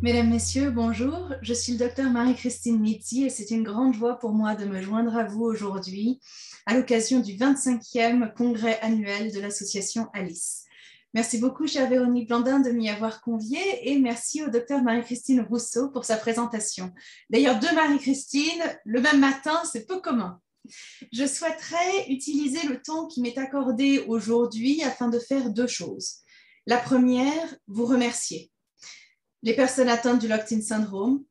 Mesdames, Messieurs, bonjour. Je suis le docteur Marie-Christine Mitzi et c'est une grande joie pour moi de me joindre à vous aujourd'hui à l'occasion du 25e congrès annuel de l'association Alice. Merci beaucoup, chère Véronique Blandin, de m'y avoir conviée et merci au docteur Marie-Christine Rousseau pour sa présentation. D'ailleurs, deux Marie-Christine, le même matin, c'est peu commun. Je souhaiterais utiliser le temps qui m'est accordé aujourd'hui afin de faire deux choses. La première, vous remercier. Les personnes atteintes du locked-in syndrome,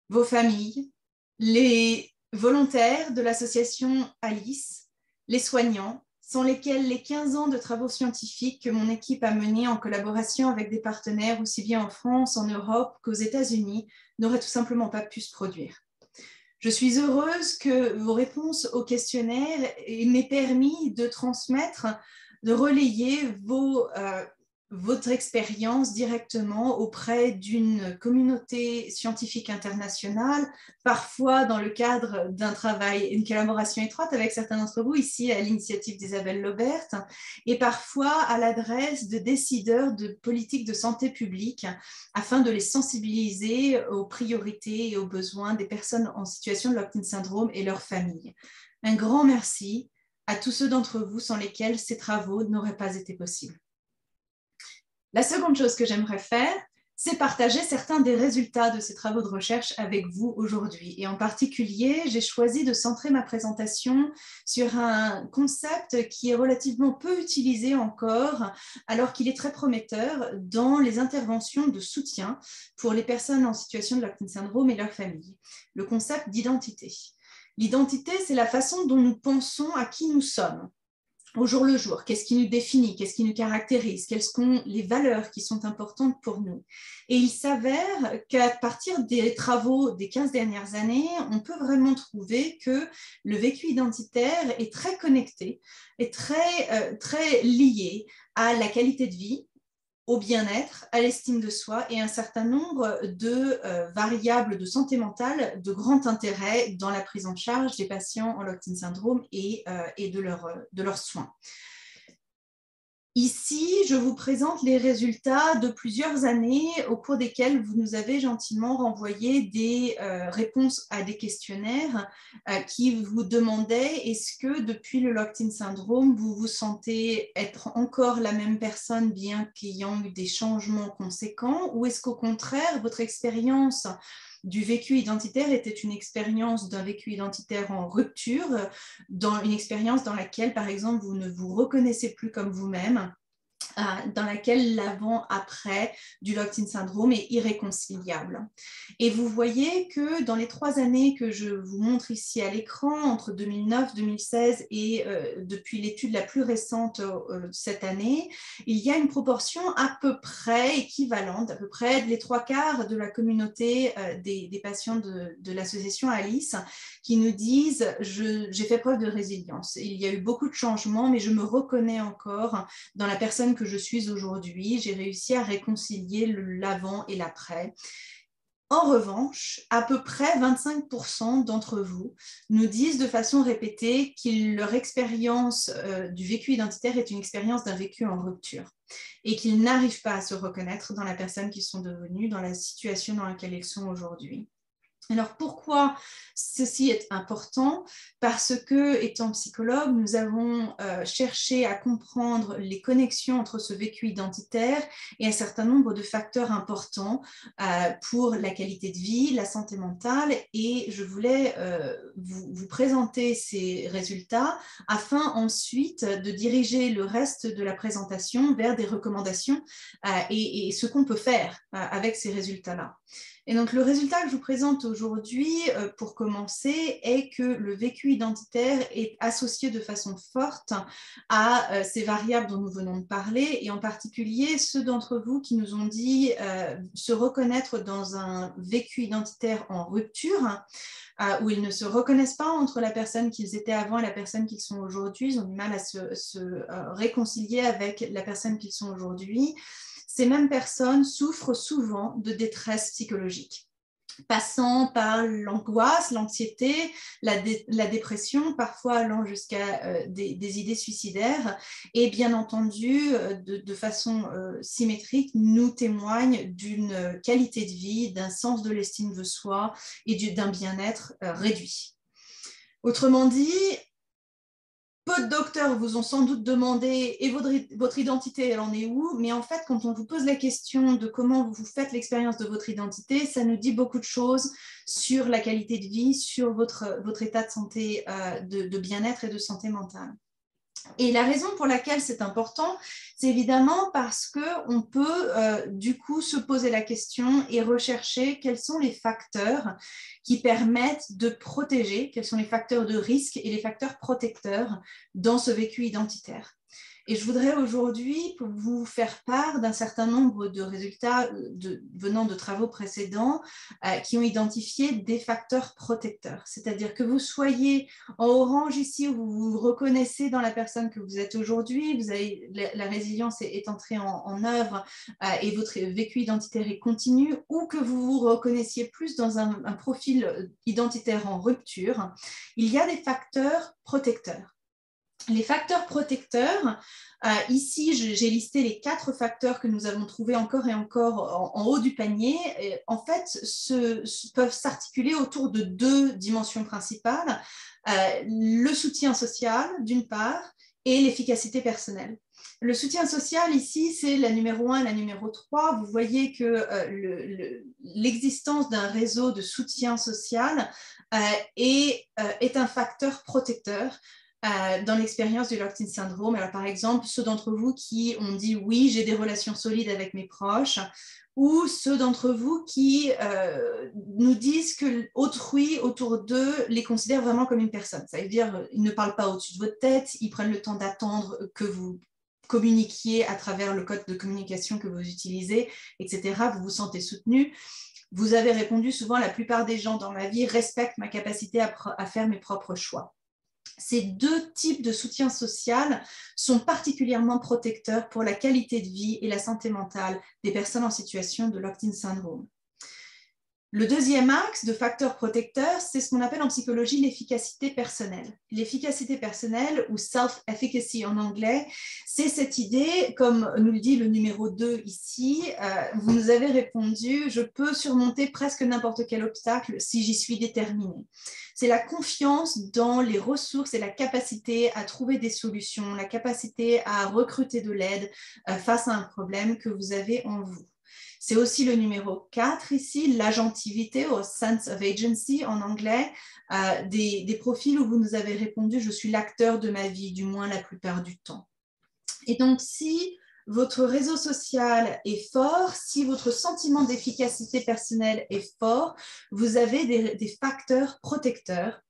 vos familles, les volontaires de l'association Alice, les soignants, sans lesquels les 15 ans de travaux scientifiques que mon équipe a menés en collaboration avec des partenaires aussi bien en France, en Europe qu'aux États-Unis n'auraient tout simplement pas pu se produire. Je suis heureuse que vos réponses au questionnaire m'aient permis de transmettre, de relayer votre expérience directement auprès d'une communauté scientifique internationale, parfois dans le cadre d'un travail, une collaboration étroite avec certains d'entre vous, ici à l'initiative d'Isabelle Laubert, et parfois à l'adresse de décideurs de politique de santé publique, afin de les sensibiliser aux priorités et aux besoins des personnes en situation de locked-in syndrome et leurs familles. Un grand merci à tous ceux d'entre vous sans lesquels ces travaux n'auraient pas été possibles. La seconde chose que j'aimerais faire, c'est partager certains des résultats de ces travaux de recherche avec vous aujourd'hui. Et en particulier, j'ai choisi de centrer ma présentation sur un concept qui est relativement peu utilisé encore, alors qu'il est très prometteur dans les interventions de soutien pour les personnes en situation de locked-in syndrome et leurs familles. Le concept d'identité. L'identité, c'est la façon dont nous pensons à qui nous sommes au jour le jour, qu'est-ce qui nous définit, qu'est-ce qui nous caractérise, quelles sont les valeurs qui sont importantes pour nous. Et il s'avère qu'à partir des travaux des 15 dernières années, on peut vraiment trouver que le vécu identitaire est très connecté, est très lié à la qualité de vie, au bien-être, à l'estime de soi et un certain nombre de variables de santé mentale de grand intérêt dans la prise en charge des patients en locked-in syndrome et de leurs soins. Ici, je vous présente les résultats de plusieurs années au cours desquelles vous nous avez gentiment renvoyé des réponses à des questionnaires qui vous demandaient est-ce que depuis le locked-in syndrome, vous vous sentez être encore la même personne bien qu'ayant eu des changements conséquents ou est-ce qu'au contraire, votre expérience du vécu identitaire était une expérience d'un vécu identitaire en rupture, dans une expérience dans laquelle, par exemple, vous ne vous reconnaissez plus comme vous-même, dans laquelle l'avant-après du locked-in syndrome est irréconciliable. Et vous voyez que dans les 3 années que je vous montre ici à l'écran, entre 2009, 2016 et depuis l'étude la plus récente cette année, il y a une proportion à peu près équivalente, à peu près les 3/4 de la communauté des patients de l'association Alice qui nous disent j'ai fait preuve de résilience. Il y a eu beaucoup de changements, mais je me reconnais encore dans la personne que je suis aujourd'hui. J'ai réussi à réconcilier l'avant et l'après. En revanche, à peu près 25% d'entre vous nous disent de façon répétée que leur expérience du vécu identitaire est une expérience d'un vécu en rupture et qu'ils n'arrivent pas à se reconnaître dans la personne qu'ils sont devenus, dans la situation dans laquelle ils sont aujourd'hui. Alors pourquoi ceci est important? Parce que, étant psychologue, nous avons cherché à comprendre les connexions entre ce vécu identitaire et un certain nombre de facteurs importants pour la qualité de vie, la santé mentale, et je voulais vous présenter ces résultats afin ensuite de diriger le reste de la présentation vers des recommandations et ce qu'on peut faire avec ces résultats-là. Et donc, le résultat que je vous présente aujourd'hui, pour commencer, est que le vécu identitaire est associé de façon forte à ces variables dont nous venons de parler, et en particulier ceux d'entre vous qui nous ont dit se reconnaître dans un vécu identitaire en rupture, où ils ne se reconnaissent pas entre la personne qu'ils étaient avant et la personne qu'ils sont aujourd'hui. Ils ont du mal à se réconcilier avec la personne qu'ils sont aujourd'hui. Ces mêmes personnes souffrent souvent de détresse psychologique. passant par l'angoisse, l'anxiété, la dépression, parfois allant jusqu'à des idées suicidaires. Et bien entendu, de façon symétrique, nous témoignent d'une qualité de vie, d'un sens de l'estime de soi et d'un bien-être réduit. Autrement dit, peu de docteurs vous ont sans doute demandé « et votre identité, elle en est où ?» Mais en fait, quand on vous pose la question de comment vous faites l'expérience de votre identité, ça nous dit beaucoup de choses sur la qualité de vie, sur votre état de santé, de bien-être et de santé mentale. Et la raison pour laquelle c'est important, c'est évidemment parce qu'on peut du coup se poser la question et rechercher quels sont les facteurs qui permettent de protéger, quels sont les facteurs de risque et les facteurs protecteurs dans ce vécu identitaire. Et je voudrais aujourd'hui vous faire part d'un certain nombre de résultats venant de travaux précédents qui ont identifié des facteurs protecteurs. C'est-à-dire que vous soyez en orange ici, où vous vous reconnaissez dans la personne que vous êtes aujourd'hui, vous avez, la résilience est entrée en œuvre et votre vécu identitaire est continu, ou que vous vous reconnaissiez plus dans un profil identitaire en rupture, il y a des facteurs protecteurs. Les facteurs protecteurs, ici j'ai listé les 4 facteurs que nous avons trouvés encore et encore en haut du panier, en fait peuvent s'articuler autour de 2 dimensions principales, le soutien social d'une part et l'efficacité personnelle. Le soutien social ici, c'est la numéro 1 et la numéro 3. Vous voyez que l'existence d'un réseau de soutien social est un facteur protecteur dans l'expérience du locked-in syndrome. Alors, par exemple, ceux d'entre vous qui ont dit oui, j'ai des relations solides avec mes proches, ou ceux d'entre vous qui nous disent que autrui autour d'eux les considère vraiment comme une personne. Ça veut dire ils ne parlent pas au-dessus de votre tête, ils prennent le temps d'attendre que vous communiquiez à travers le code de communication que vous utilisez, etc. Vous vous sentez soutenu. Vous avez répondu souvent, la plupart des gens dans ma vie respectent ma capacité à faire mes propres choix. Ces 2 types de soutien social sont particulièrement protecteurs pour la qualité de vie et la santé mentale des personnes en situation de locked-in syndrome. Le deuxième axe de facteurs protecteurs, c'est ce qu'on appelle en psychologie l'efficacité personnelle. L'efficacité personnelle, ou self-efficacy en anglais, c'est cette idée, comme nous le dit le numéro 2 ici, vous nous avez répondu « je peux surmonter presque n'importe quel obstacle si j'y suis déterminée ». C'est la confiance dans les ressources et la capacité à trouver des solutions, la capacité à recruter de l'aide face à un problème que vous avez en vous. C'est aussi le numéro 4 ici, l'agentivité, ou sense of agency en anglais, des profils où vous nous avez répondu « je suis l'acteur de ma vie, du moins la plupart du temps ». Et donc, si votre réseau social est fort, si votre sentiment d'efficacité personnelle est fort, vous avez des facteurs protecteurs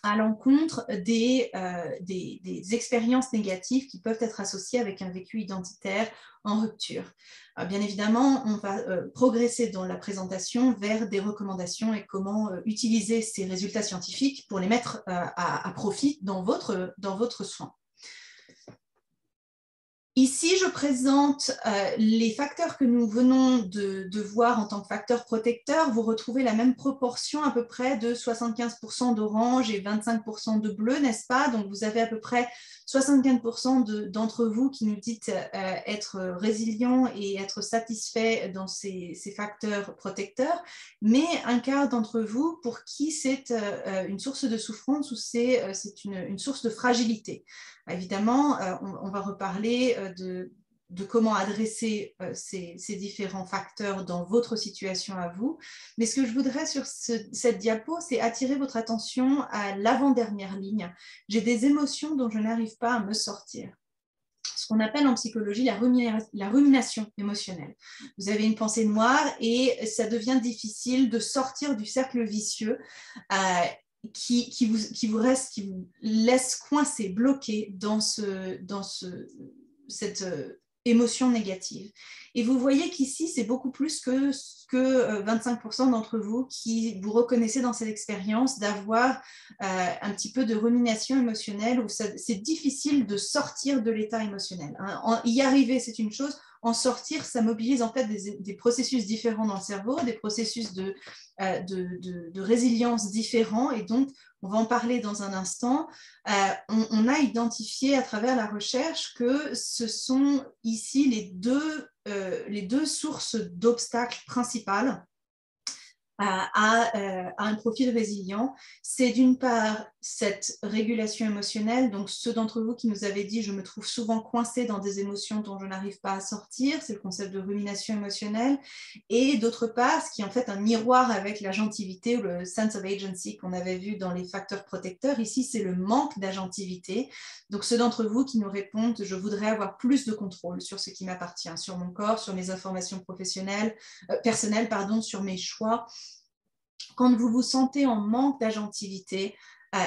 à l'encontre des expériences négatives qui peuvent être associées avec un vécu identitaire en rupture. Bien évidemment, on va progresser dans la présentation vers des recommandations et comment utiliser ces résultats scientifiques pour les mettre à profit dans votre soin. Ici, je présente les facteurs que nous venons de voir en tant que facteurs protecteurs. Vous retrouvez la même proportion à peu près de 75% d'orange et 25% de bleu, n'est-ce pas? Donc, vous avez à peu près 75% d'entre vous qui nous dites être résilients et être satisfaits dans ces facteurs protecteurs, mais un quart d'entre vous pour qui c'est une source de souffrance ou c'est une source de fragilité. Évidemment, on va reparler de comment adresser ces différents facteurs dans votre situation à vous. Mais ce que je voudrais sur cette diapo, c'est attirer votre attention à l'avant-dernière ligne. J'ai des émotions dont je n'arrive pas à me sortir. Ce qu'on appelle en psychologie la rumination émotionnelle. Vous avez une pensée noire et ça devient difficile de sortir du cercle vicieux qui vous laisse coincé, bloqué dans cette émotion négative. Et vous voyez qu'ici, c'est beaucoup plus que 25% d'entre vous qui vous reconnaissez dans cette expérience d'avoir un petit peu de rumination émotionnelle où c'est difficile de sortir de l'état émotionnel. Y arriver, c'est une chose, en sortir, ça mobilise en fait des processus différents dans le cerveau, des processus de résilience différents. Et donc, on va en parler dans un instant. On a identifié à travers la recherche que ce sont ici les deux sources d'obstacles principales à un profil résilient. C'est d'une part cette régulation émotionnelle, donc ceux d'entre vous qui nous avaient dit « je me trouve souvent coincé dans des émotions dont je n'arrive pas à sortir », c'est le concept de rumination émotionnelle, et d'autre part, ce qui est en fait un miroir avec l'agentivité ou le sense of agency qu'on avait vu dans les facteurs protecteurs, ici c'est le manque d'agentivité. Donc ceux d'entre vous qui nous répondent « je voudrais avoir plus de contrôle sur ce qui m'appartient, sur mon corps, sur mes informations professionnelles, personnelles, sur mes choix », quand vous vous sentez en manque d'agentivité,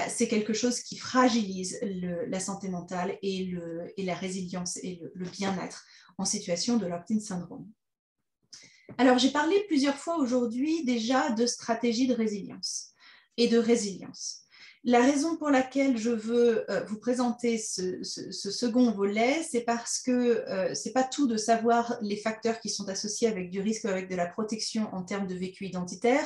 c'est quelque chose qui fragilise la santé mentale et la résilience et le bien-être en situation de locked-in syndrome. Alors, j'ai parlé plusieurs fois aujourd'hui déjà de stratégie de résilience et de résilience. La raison pour laquelle je veux vous présenter ce second volet, c'est parce que ce n'est pas tout de savoir les facteurs qui sont associés avec du risque, avec de la protection en termes de vécu identitaire.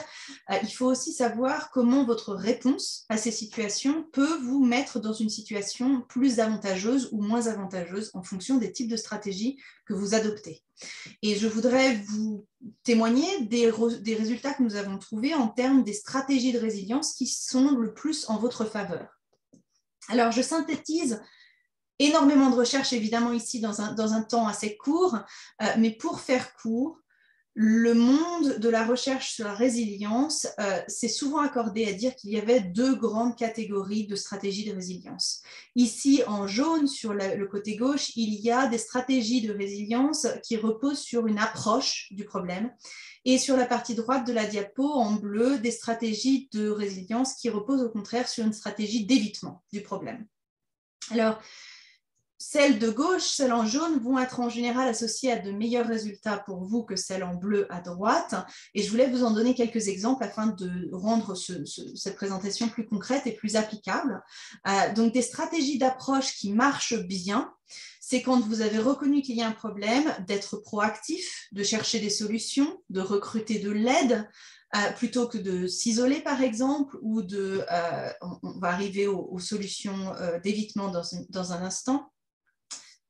Il faut aussi savoir comment votre réponse à ces situations peut vous mettre dans une situation plus avantageuse ou moins avantageuse en fonction des types de stratégies que vous adoptez. Et je voudrais vous témoigner des résultats que nous avons trouvés en termes des stratégies de résilience qui sont le plus en votre faveur. Alors, je synthétise énormément de recherches, évidemment, ici dans un temps assez court, mais pour faire court, le monde de la recherche sur la résilience s'est souvent accordé à dire qu'il y avait deux grandes catégories de stratégies de résilience. Ici, en jaune, sur le côté gauche, il y a des stratégies de résilience qui reposent sur une approche du problème. Et sur la partie droite de la diapo, en bleu, des stratégies de résilience qui reposent au contraire sur une stratégie d'évitement du problème. Alors, celles de gauche, celles en jaune vont être en général associées à de meilleurs résultats pour vous que celles en bleu à droite. Et je voulais vous en donner quelques exemples afin de rendre cette présentation plus concrète et plus applicable. Donc, des stratégies d'approche qui marchent bien, c'est quand vous avez reconnu qu'il y a un problème, d'être proactif, de chercher des solutions, de recruter de l'aide, plutôt que de s'isoler par exemple, ou on va arriver aux solutions d'évitement dans un instant.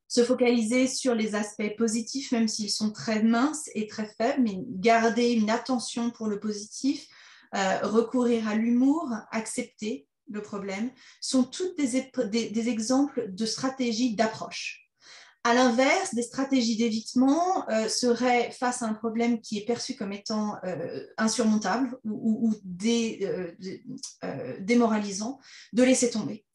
Se focaliser sur les aspects positifs, même s'ils sont très minces et très faibles, mais garder une attention pour le positif, recourir à l'humour, accepter le problème, sont toutes des exemples de stratégies d'approche. À l'inverse, des stratégies d'évitement seraient face à un problème qui est perçu comme étant insurmontable ou démoralisant, de laisser tomber.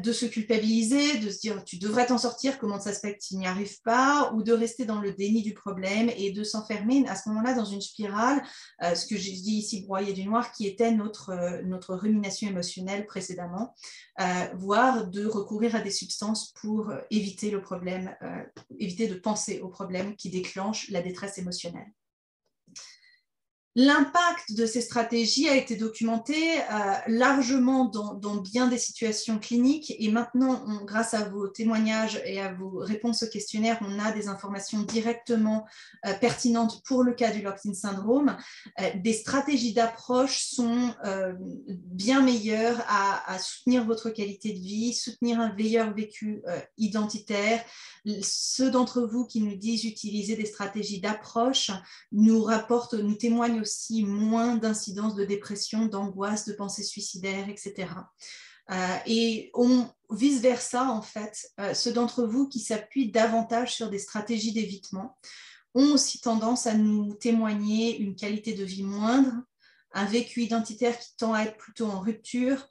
De se culpabiliser, de se dire tu devrais t'en sortir, comment ça se fait que tu n'y arrives pas, ou de rester dans le déni du problème et de s'enfermer à ce moment-là dans une spirale, ce que j'ai dit ici broyé du noir, qui était notre rumination émotionnelle précédemment, voire de recourir à des substances pour éviter le problème, éviter de penser au problème qui déclenche la détresse émotionnelle. L'impact de ces stratégies a été documenté largement dans bien des situations cliniques et maintenant, grâce à vos témoignages et à vos réponses au questionnaire, on a des informations directement pertinentes pour le cas du locked-in syndrome. Des stratégies d'approche sont bien meilleures à soutenir votre qualité de vie, soutenir un meilleur vécu identitaire. Ceux d'entre vous qui nous disent utiliser des stratégies d'approche nous témoignent aussi moins d'incidence de dépression, d'angoisse, de pensées suicidaires, etc. Et vice-versa, en fait, ceux d'entre vous qui s'appuient davantage sur des stratégies d'évitement ont aussi tendance à nous témoigner une qualité de vie moindre, un vécu identitaire qui tend à être plutôt en rupture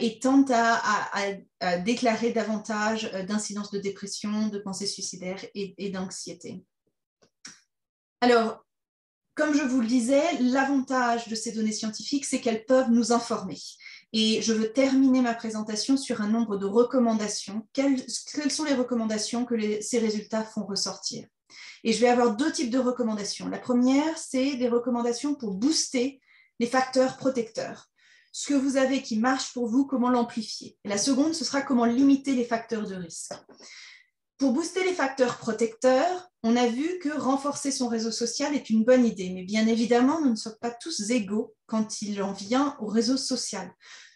et tend à déclarer davantage d'incidence de dépression, de pensées suicidaires et d'anxiété. Alors, comme je vous le disais, l'avantage de ces données scientifiques, c'est qu'elles peuvent nous informer. Et je veux terminer ma présentation sur un nombre de recommandations. Quelles sont les recommandations que ces résultats font ressortir? Et je vais avoir deux types de recommandations. La première, c'est des recommandations pour booster les facteurs protecteurs. Ce que vous avez qui marche pour vous, comment l'amplifier? Et la seconde, ce sera comment limiter les facteurs de risque. Pour booster les facteurs protecteurs, on a vu que renforcer son réseau social est une bonne idée, mais bien évidemment, nous ne sommes pas tous égaux quand il en vient au réseau social.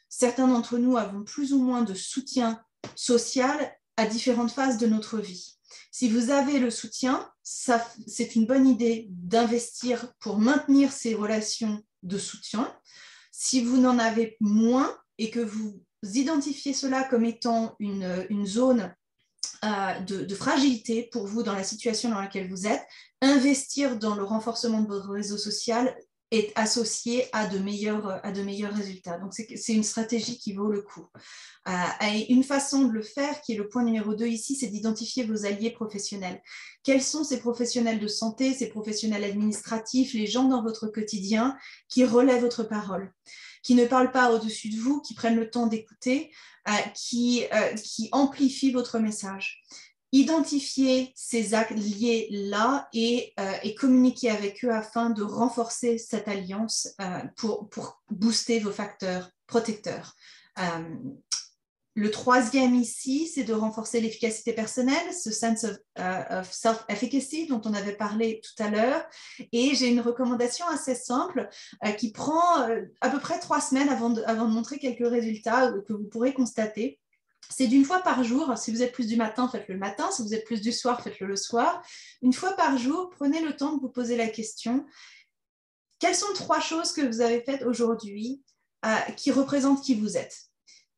Certains d'entre nous avons plus ou moins de soutien social à différentes phases de notre vie. Si vous avez le soutien, c'est une bonne idée d'investir pour maintenir ces relations de soutien. Si vous n'en avez moins et que vous identifiez cela comme étant une zone de fragilité pour vous dans la situation dans laquelle vous êtes, investir dans le renforcement de votre réseau social est associé à de meilleurs résultats. Donc, c'est une stratégie qui vaut le coup. Et une façon de le faire, qui est le point numéro 2 ici, c'est d'identifier vos alliés professionnels. Quels sont ces professionnels de santé, ces professionnels administratifs, les gens dans votre quotidien qui relaient votre parole, qui ne parlent pas au-dessus de vous, qui prennent le temps d'écouter, qui amplifient votre message. Identifiez ces alliés-là et communiquez avec eux afin de renforcer cette alliance pour booster vos facteurs protecteurs. Le troisième ici, c'est de renforcer l'efficacité personnelle, ce sense of self-efficacy dont on avait parlé tout à l'heure. Et j'ai une recommandation assez simple qui prend à peu près 3 semaines avant de montrer quelques résultats que vous pourrez constater. C'est d'une fois par jour. Si vous êtes plus du matin, faites-le le matin. Si vous êtes plus du soir, faites-le le soir. Une fois par jour, prenez le temps de vous poser la question. Quelles sont 3 choses que vous avez faites aujourd'hui qui représentent qui vous êtes,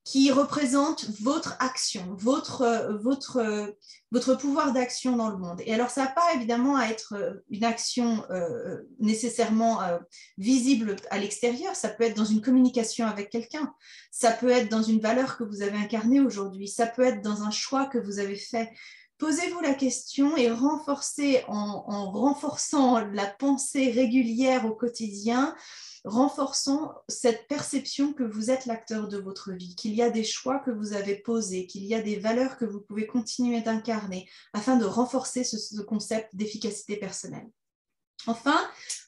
qui représente votre action, votre pouvoir d'action dans le monde. Et alors, ça n'a pas évidemment à être une action nécessairement visible à l'extérieur, ça peut être dans une communication avec quelqu'un, ça peut être dans une valeur que vous avez incarnée aujourd'hui, ça peut être dans un choix que vous avez fait. Posez-vous la question et renforcez en renforçant la pensée régulière au quotidien, renforçons cette perception que vous êtes l'acteur de votre vie, qu'il y a des choix que vous avez posés, qu'il y a des valeurs que vous pouvez continuer d'incarner afin de renforcer ce concept d'efficacité personnelle. Enfin,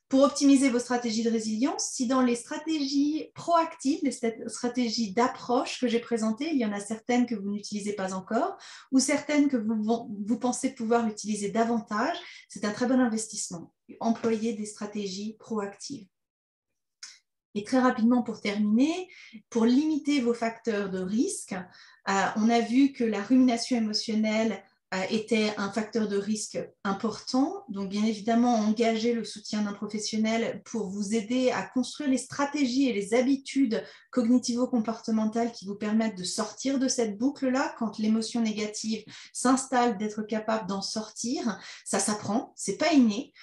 pour optimiser vos stratégies de résilience, si dans les stratégies proactives, les stratégies d'approche que j'ai présentées, il y en a certaines que vous n'utilisez pas encore ou certaines que vous pensez pouvoir utiliser davantage, c'est un très bon investissement. Employez des stratégies proactives. Et très rapidement pour terminer, pour limiter vos facteurs de risque, on a vu que la rumination émotionnelle était un facteur de risque important. Donc, bien évidemment, engager le soutien d'un professionnel pour vous aider à construire les stratégies et les habitudes cognitivo-comportementales qui vous permettent de sortir de cette boucle-là quand l'émotion négative s'installe, d'être capable d'en sortir. Ça s'apprend, c'est pas inné.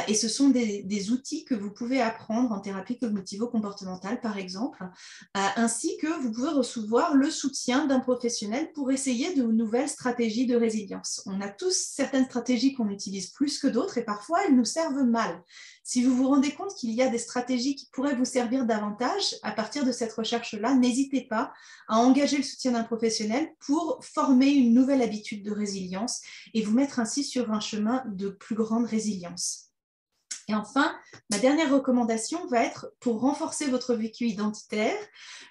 Et ce sont des outils que vous pouvez apprendre en thérapie cognitivo-comportementale, par exemple, ainsi que vous pouvez recevoir le soutien d'un professionnel pour essayer de nouvelles stratégies de résilience. On a tous certaines stratégies qu'on utilise plus que d'autres et parfois elles nous servent mal. Si vous vous rendez compte qu'il y a des stratégies qui pourraient vous servir davantage, à partir de cette recherche-là, n'hésitez pas à engager le soutien d'un professionnel pour former une nouvelle habitude de résilience et vous mettre ainsi sur un chemin de plus grande résilience. Et enfin, ma dernière recommandation va être pour renforcer votre vécu identitaire.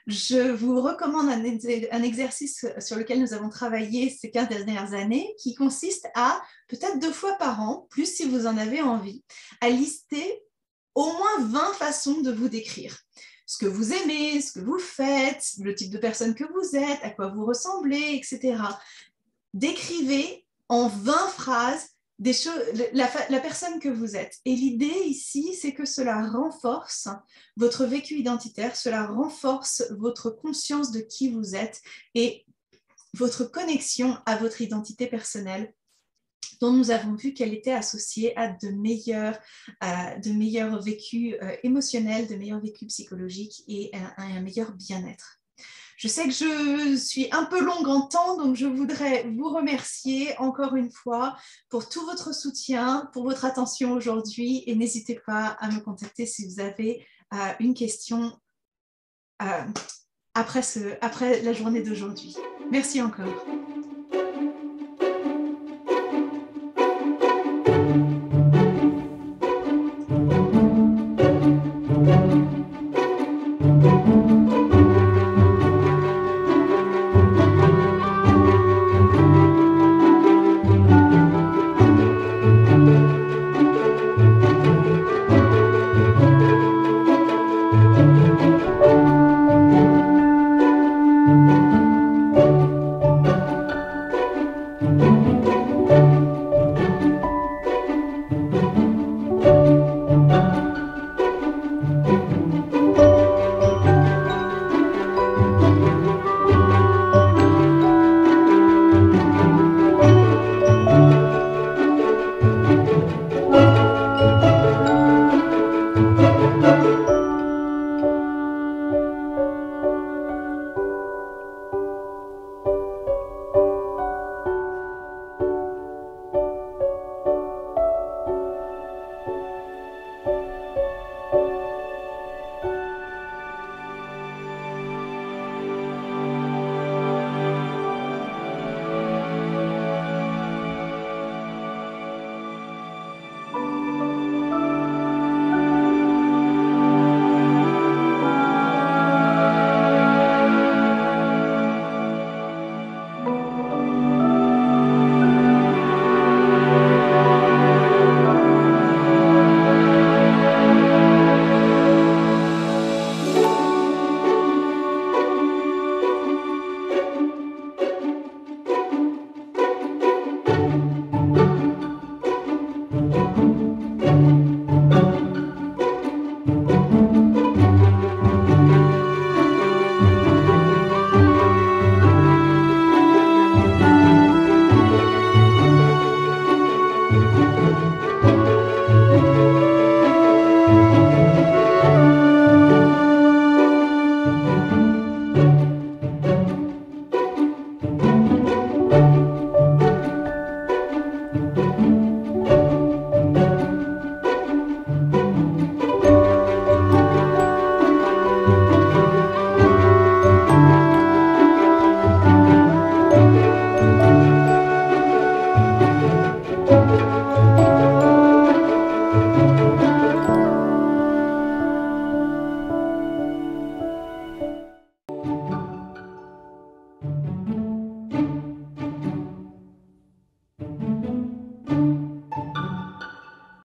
Je vous recommande un exercice sur lequel nous avons travaillé ces 15 dernières années qui consiste à, peut-être 2 fois par an, plus si vous en avez envie, à lister au moins 20 façons de vous décrire. Ce que vous aimez, ce que vous faites, le type de personne que vous êtes, à quoi vous ressemblez, etc. Décrivez en 20 phrases la personne que vous êtes. Et l'idée ici, c'est que cela renforce votre vécu identitaire, cela renforce votre conscience de qui vous êtes et votre connexion à votre identité personnelle, dont nous avons vu qu'elle était associée à de meilleurs vécus émotionnels, de meilleurs vécus psychologiques et un meilleur bien-être. Je sais que je suis un peu longue en temps, donc je voudrais vous remercier encore une fois pour tout votre soutien, pour votre attention aujourd'hui et n'hésitez pas à me contacter si vous avez une question après la journée d'aujourd'hui. Merci encore.